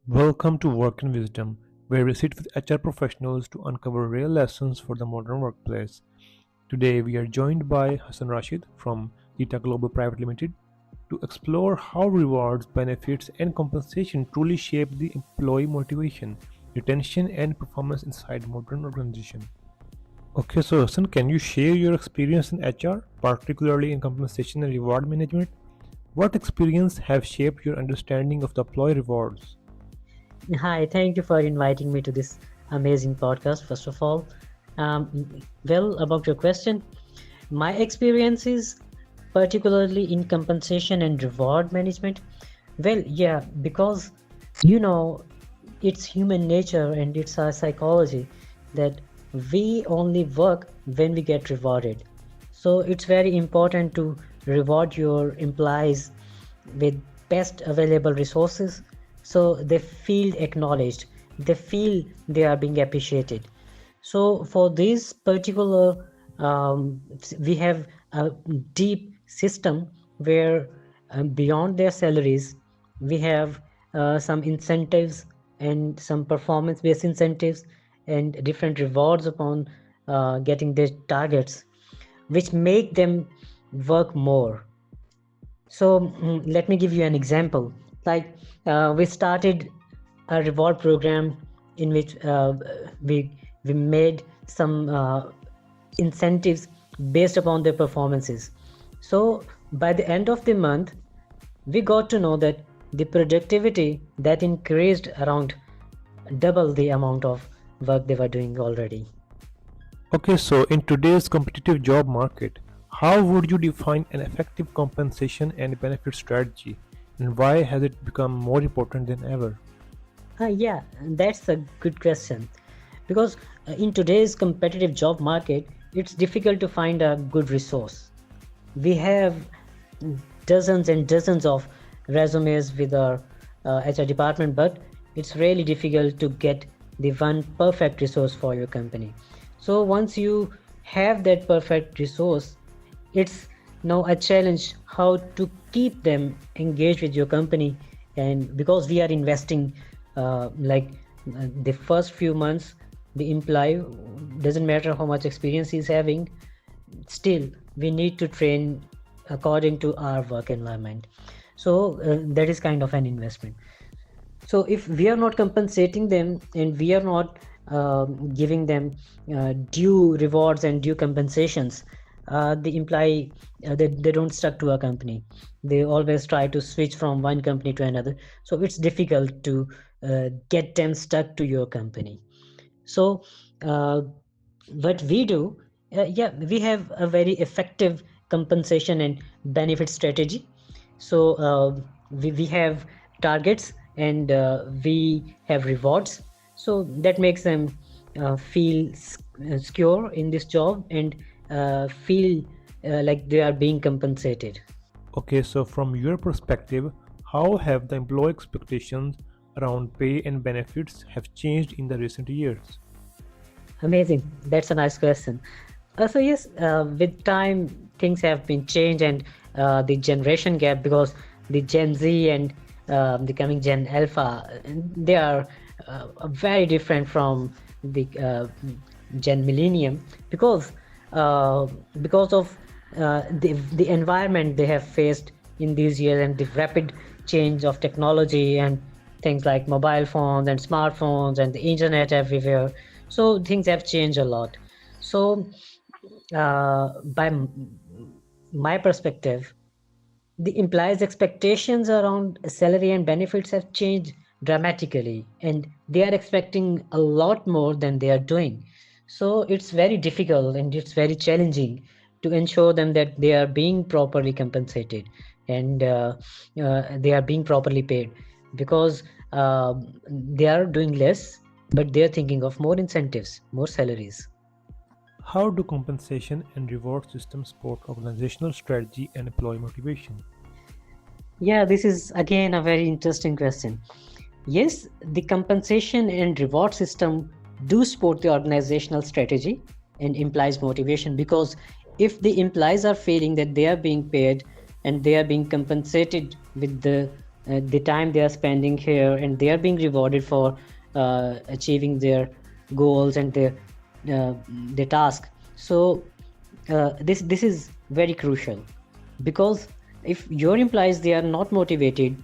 Welcome to Work and Wisdom, where we sit with HR professionals to uncover real lessons for the modern workplace. Today, we are joined by Hasan Rashid from Dita Global Private Limited to explore how rewards, benefits, and compensation truly shape the employee motivation, retention, and performance inside modern organizations. Okay, so Hasan, can you share your experience in HR, particularly in compensation and reward management? What experience have shaped your understanding of the employee rewards? Hi, thank you for inviting me to this amazing podcast, first of all. About your question, my experience is particularly in compensation and reward management. Because you know, it's human nature and it's our psychology that we only work when we get rewarded. So it's very important to reward your employees with best available resources so they feel acknowledged, they feel they are being appreciated. So for this particular, we have a deep system where beyond their salaries, we have some incentives and some performance-based incentives and different rewards upon getting their targets, which make them work more. So let me give you an example. Like we started a reward program in which we made some incentives based upon their performances. So by the end of the month, we got to know that the productivity that increased around double the amount of work they were doing already. Okay, so in today's competitive job market, how would you define an effective compensation and benefit strategy, and why has it become more important than ever? Yeah, that's a good question. Because in today's competitive job market, it's difficult to find a good resource. We have dozens and dozens of resumes with our HR department, but it's really difficult to get the one perfect resource for your company. So once you have that perfect resource, it's now a challenge how to keep them engaged with your company. And because we are investing the first few months, the employee, doesn't matter how much experience he's having, still we need to train according to our work environment. So that is kind of an investment. So if we are not compensating them and we are not giving them due rewards and due compensations, the employee, they don't stuck to a company. They always try to switch from one company to another. So it's difficult to get them stuck to your company. So uh, what we do, we have a very effective compensation and benefit strategy. So we have targets and we have rewards. So that makes them feel secure in this job and feel like they are being compensated. Okay, so from your perspective, how have the employee expectations around pay and benefits have changed in the recent years? Amazing. That's a nice question. So yes, with time, things have been changed, and the generation gap, because the Gen Z and the coming Gen Alpha, they are very different from the Gen Millennium, because uh, because of the environment they have faced in these years and the rapid change of technology and things like mobile phones and smartphones and the internet everywhere. So things have changed a lot. So my perspective, the employees' expectations around salary and benefits have changed dramatically, and they are expecting a lot more than they are doing. So it's very difficult and it's very challenging to ensure them that they are being properly compensated and they are being properly paid, because they are doing less, but they are thinking of more incentives, more salaries. How do compensation and reward systems support organizational strategy and employee motivation? Yeah, this is again a very interesting question. Yes, the compensation and reward system do support the organizational strategy and implies motivation, because if the implies are feeling that they are being paid and they are being compensated with the the time they are spending here, and they are being rewarded for achieving their goals and their task. So this is very crucial, because if your employees, they are not motivated,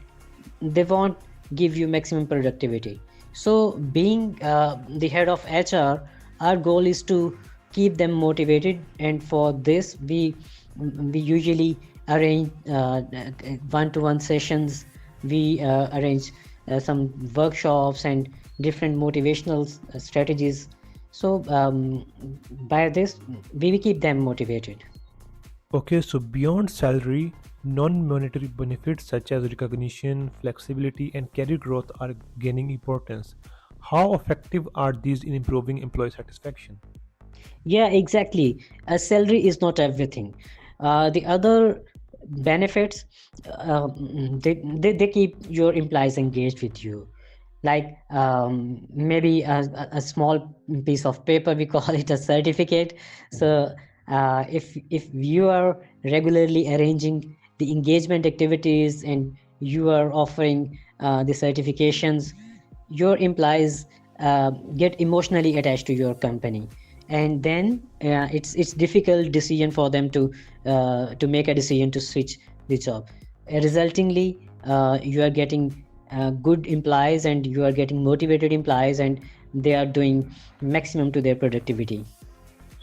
they won't give you maximum productivity. So being the head of HR, our goal is to keep them motivated, and for this we usually arrange one-to-one sessions. We arrange some workshops and different motivational strategies. So by this we keep them motivated. Okay, so beyond salary, non-monetary benefits such as recognition, flexibility, and career growth are gaining importance. How effective are these in improving employee satisfaction? Yeah, exactly. A salary is not everything. The other benefits, they keep your employees engaged with you. Like maybe a small piece of paper, we call it a certificate. So if you are regularly arranging the engagement activities, and you are offering the certifications, your employees get emotionally attached to your company, and then it's difficult decision for them to make a decision to switch the job. Resultingly, you are getting good employees, and you are getting motivated employees, and they are doing maximum to their productivity.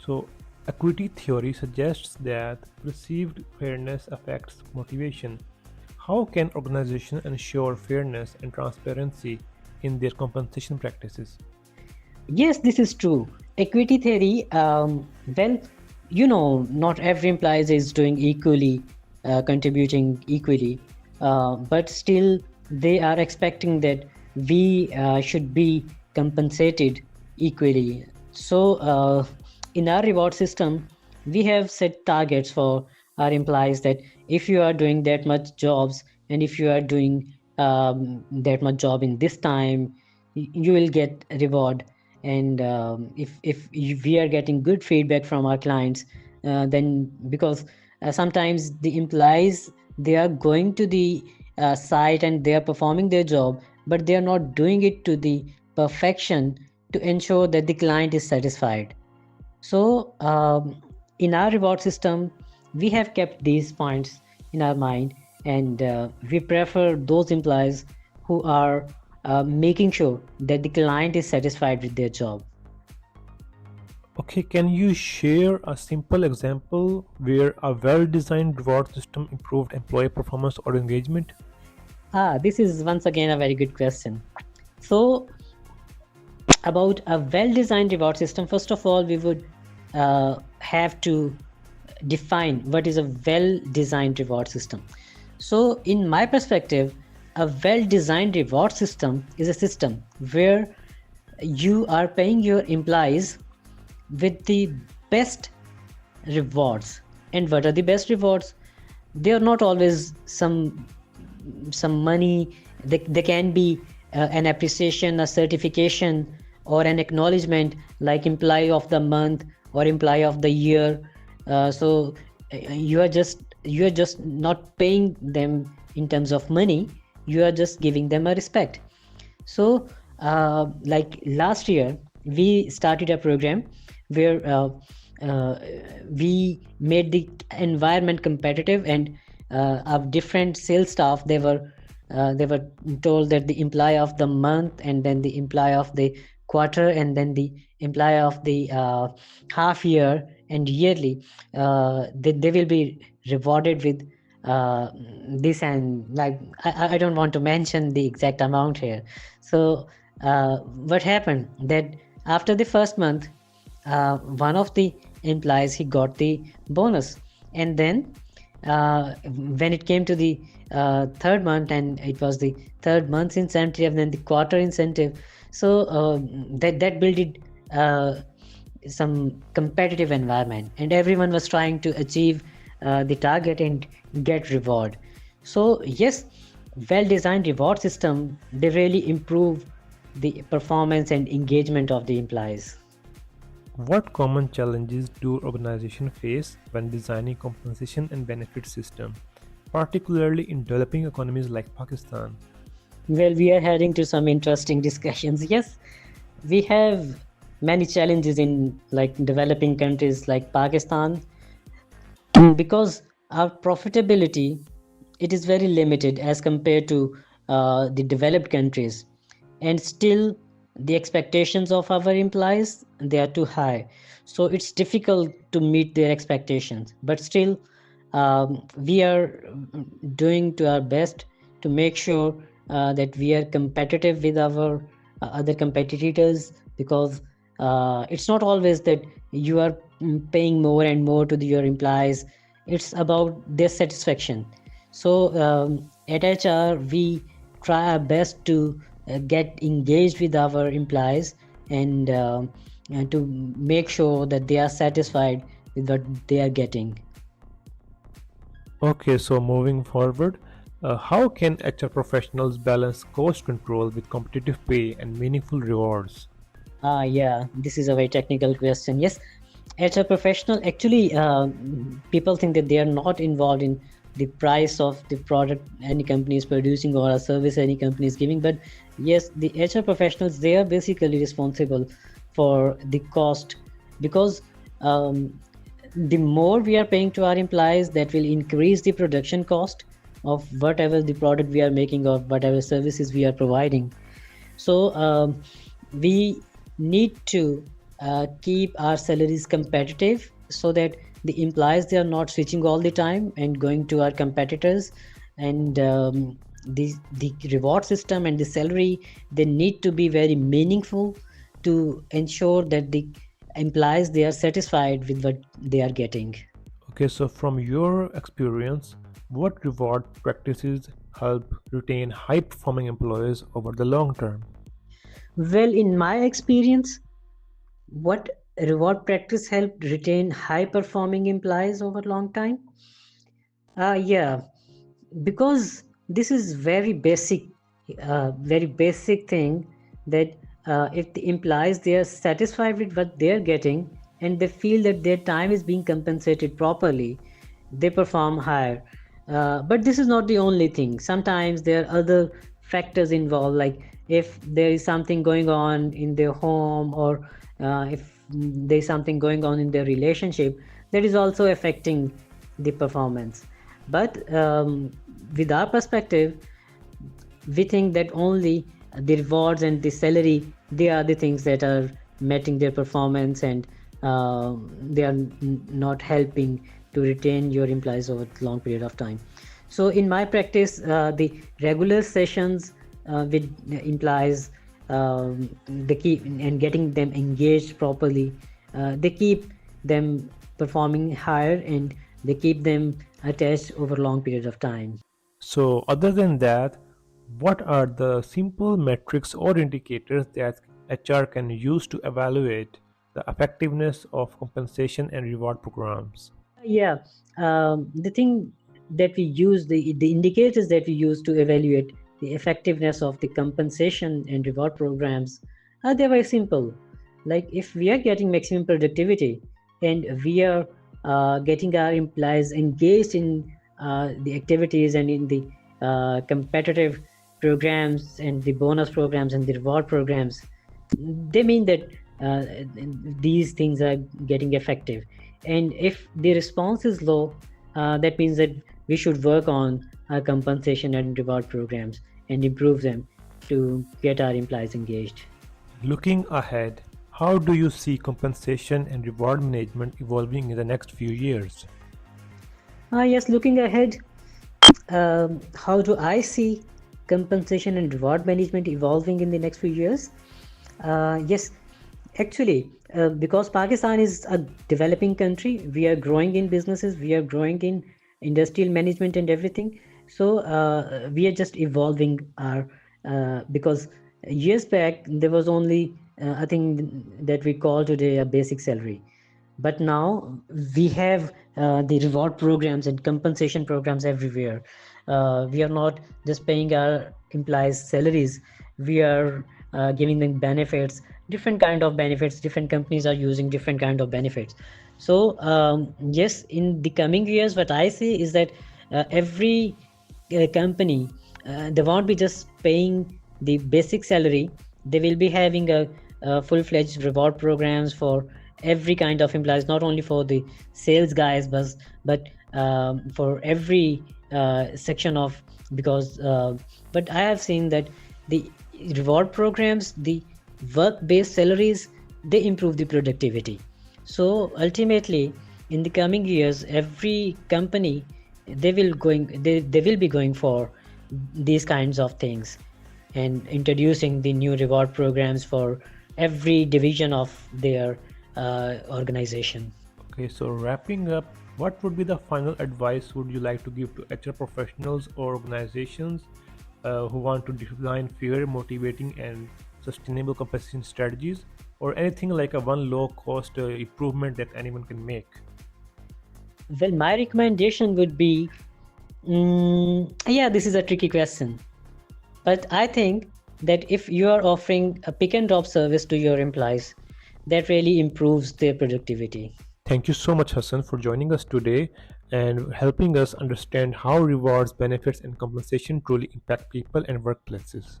So, equity theory suggests that perceived fairness affects motivation. How can organizations ensure fairness and transparency in their compensation practices? Yes, this is true. Equity theory, well, not every employee is doing equally, contributing equally, but still they are expecting that we should be compensated equally. So, in our reward system, we have set targets for our employees, that if you are doing that much jobs, and if you are doing that much job in this time, you will get reward. And if we are getting good feedback from our clients, then because sometimes the employees, they are going to the site, and they are performing their job, but they are not doing it to the perfection to ensure that the client is satisfied. So in our reward system, we have kept these points in our mind, and we prefer those employees who are making sure that the client is satisfied with their job. Okay, can you share a simple example where a well designed reward system improved employee performance or engagement? This is once again a very good question. So, about a well designed reward system, first of all, we would have to define what is a well designed reward system. So, in my perspective, a well designed reward system is a system where you are paying your employees with the best rewards. And what are the best rewards? They are not always some money. They can be an appreciation, a certification, or an acknowledgement, like employee of the month or employee of the year. So you are just not paying them in terms of money. You are just giving them a respect. So like last year, we started a program where uh, we made the environment competitive, and our different sales staff, they were told that the employee of the month, and then the employee of the quarter, and then the employee of the half year and yearly, they will be rewarded with this. And like I don't want to mention the exact amount here. So what happened that after the first month, one of the employees, he got the bonus, and then when it came to the third month, and it was the third month's incentive, and then the quarter incentive. So that built some competitive environment, and everyone was trying to achieve the target and get reward. So yes, well designed reward system, they really improve the performance and engagement of the employees. What common challenges do organizations face when designing compensation and benefit system? particularly in developing economies like Pakistan? Well, we are heading to some interesting discussions. Yes, we have many challenges in like developing countries like Pakistan because our profitability it is very limited as compared to the developed countries, and still the expectations of our employees they are too high, so it's difficult to meet their expectations, but still we are doing to our best to make sure that we are competitive with our other competitors, because it's not always that you are paying more and more to your employees, it's about their satisfaction. So at HR we try our best to get engaged with our employees and to make sure that they are satisfied with what they are getting. Okay, so moving forward, how can HR professionals balance cost control with competitive pay and meaningful rewards? Yeah, this is a very technical question. Yes, as a professional, actually, people think that they are not involved in the price of the product any company is producing or a service any company is giving. But yes, the HR professionals, they are basically responsible for the cost, because um, the more we are paying to our employees, that will increase the production cost of whatever the product we are making or whatever services we are providing. So we need to keep our salaries competitive so that the employees they are not switching all the time and going to our competitors, and the reward system and the salary they need to be very meaningful to ensure that the employees they are satisfied with what they are getting. Okay, so from your experience, what reward practices help retain high performing employees over the long term? Well, in my experience, what reward practice helped retain high performing employees over long time? Yeah, because this is very basic thing that if the implies they are satisfied with what they are getting and they feel that their time is being compensated properly, they perform higher. But this is not the only thing. Sometimes there are other factors involved, like if there is something going on in their home, or if there is something going on in their relationship, that is also affecting the performance. But with our perspective, we think that only the rewards and the salary they are the things that are meeting their performance, and they are not helping to retain your employees over a long period of time. So in my practice, the regular sessions with employees, they keep and getting them engaged properly, they keep them performing higher, and they keep them attached over a long period of time. So, other than that, what are the simple metrics or indicators that HR can use to evaluate the effectiveness of compensation and reward programs? Yeah, the thing that we use, the indicators that we use to evaluate the effectiveness of the compensation and reward programs, they're very simple. Like if we are getting maximum productivity and we are getting our employees engaged in the activities and in the competitive programs and the bonus programs and the reward programs, they mean that uh, these things are getting effective. And if the response is low, that means that we should work on our compensation and reward programs and improve them to get our employees engaged. Looking ahead, how do you see compensation and reward management evolving in the next few years? Yes, looking ahead, how do I see compensation and reward management evolving in the next few years? Yes, actually, because Pakistan is a developing country, we are growing in businesses, we are growing in industrial management and everything. So we are just evolving our, because years back there was only I think that we call today a basic salary, but now we have the reward programs and compensation programs everywhere. We are not just paying our employees salaries, we are giving them benefits, different kind of benefits. Different companies are using different kind of benefits. So yes, in the coming years what I see is that every company, they won't be just paying the basic salary. They will be having a full-fledged reward programs for every kind of employees, not only for the sales guys, but for every section of, because but I have seen that the reward programs, the work-based salaries, they improve the productivity. So ultimately, in the coming years, every company, they will be going for these kinds of things, and introducing the new reward programs for every division of their organization. Okay, so wrapping up, what would be the final advice would you like to give to HR professionals or organizations who want to design fair, motivating, and sustainable compensation strategies, or anything like a one low-cost improvement that anyone can make? Well, my recommendation would be, yeah, this is a tricky question, but I think that if you are offering a pick and drop service to your employees, that really improves their productivity. Thank you so much, Hassan, for joining us today and helping us understand how rewards, benefits, and compensation truly impact people and workplaces.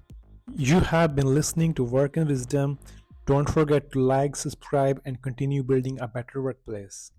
You have been listening to Work and Wisdom. Don't forget to like, subscribe, and continue building a better workplace.